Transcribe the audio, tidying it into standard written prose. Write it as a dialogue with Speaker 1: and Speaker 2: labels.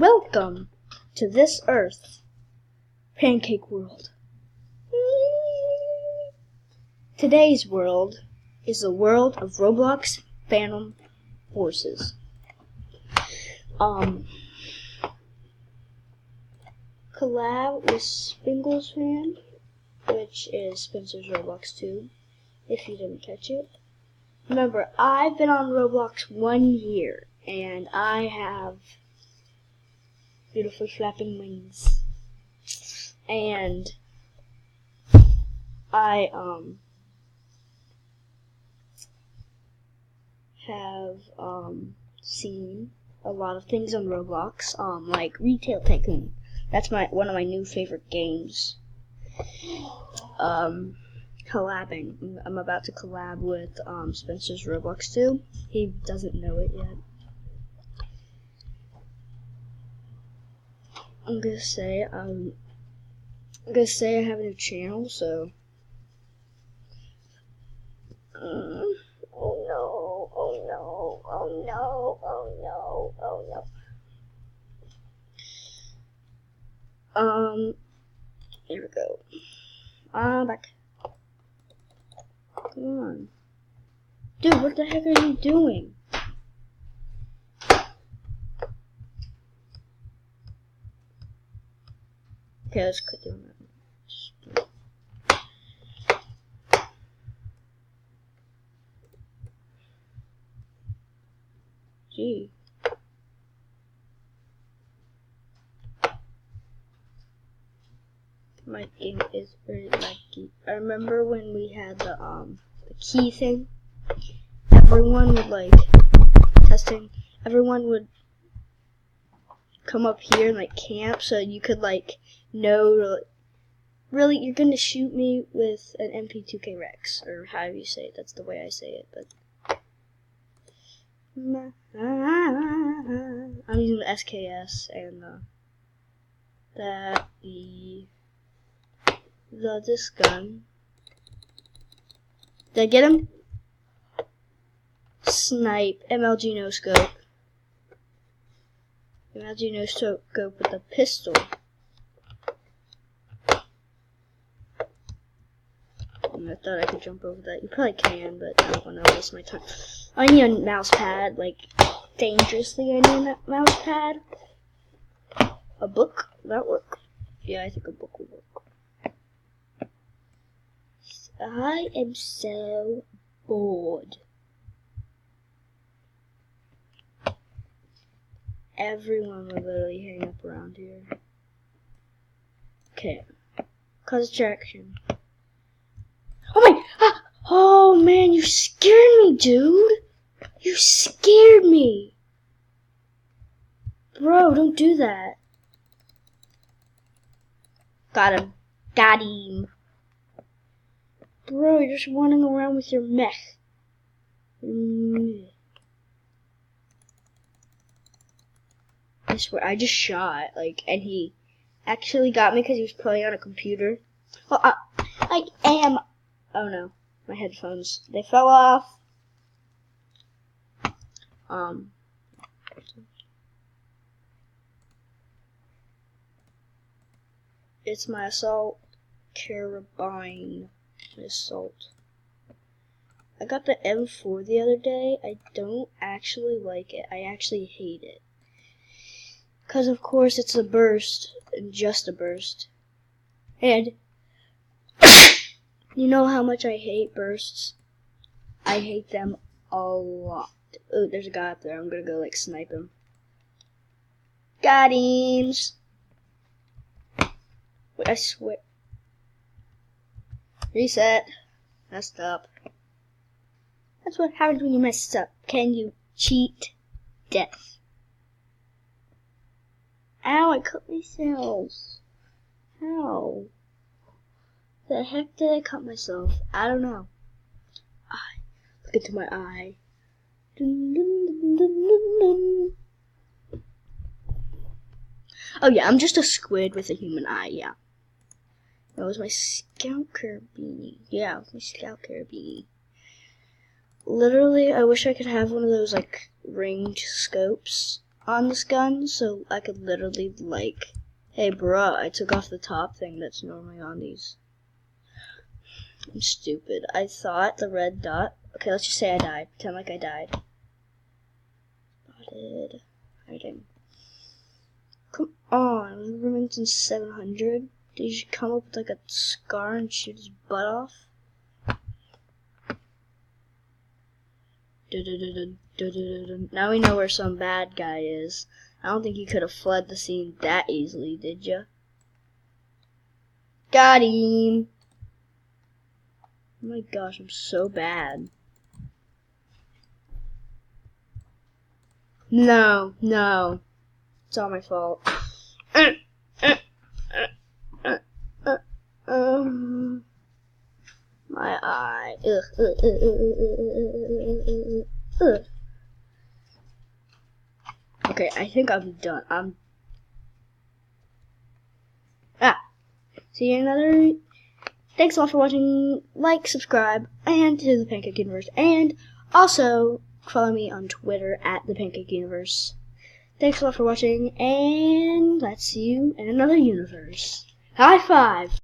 Speaker 1: Welcome to this Earth, Pancake World. Today's world is the world of Roblox Phantom Forces. Collab with Spingles Fan, which is Spencer's Roblox too, if you didn't catch it. Remember, I've been on Roblox 1 year, and I have beautiful flapping wings. And I have seen a lot of things on Roblox, like Retail Tycoon. That's one of my new favorite games. Collabing. I'm about to collab with Spencer's Roblox too. He doesn't know it yet. I'm gonna say I have a new channel, so oh no. Here we go. I'm back. Come on. Dude, what the heck are you doing? Okay, let's quit doing that. Gee. My game is very laggy. I remember when we had the key thing. Everyone would testing. Everyone would come up here and camp, so you could know really you're gonna shoot me with an MP2K Rex, or however you say it. That's the way I say it, but I'm using the SKS and this gun. Did I get him? Snipe, MLG no scope. MLG no scope with a pistol. I thought I could jump over that. You probably can, but I don't want to waste my time. I need a mouse pad, dangerously. I need a mouse pad. A book? Would that work? Yeah, I think a book would work. I am so bored. Everyone would literally hang up around here. Okay. Cause distraction. Oh man, you scared me, dude. You scared me. Bro, don't do that. Got him. Got him. Bro, you're just running around with your mech. I swear, I just shot, and he actually got me because he was playing on a computer. Well, I am. Oh no, my headphones, they fell off. It's my assault carabine. Assault. I got the M4 the other day. I don't actually like it. I actually hate it. Because of course it's a burst, and just a burst. And you know how much I hate bursts? I hate them a lot. Oh, there's a guy up there. I'm gonna go snipe him. Got him! Wait, I swear. Reset. Messed up. That's what happens when you mess up. Can you cheat death? Ow, I cut myself. How? The heck did I cut myself? I don't know. Look into my eye. Oh yeah, I'm just a squid with a human eye, yeah. That was my scout carabine. Yeah, it was my scout carabine. Literally, I wish I could have one of those, ringed scopes. on this gun, so I could literally like, hey bruh, I took off the top thing that's normally on these. I'm stupid. I thought the red dot. Okay, let's just say I died. Pretend like I died. Spotted. Hiding. Come on, Remington 700. Did you come up with like a scar and shoot his butt off? Now we know where some bad guy is. I don't think you could have fled the scene that easily, did ya? Got him! Oh my gosh, I'm so bad. No. It's all my fault. My eye. Okay, I think I'm done. See you in another. Thanks a lot for watching. Like, subscribe, and to the Pancake Universe, and also follow me on Twitter at the Pancake Universe. Thanks a lot for watching, and let's see you in another universe. High five!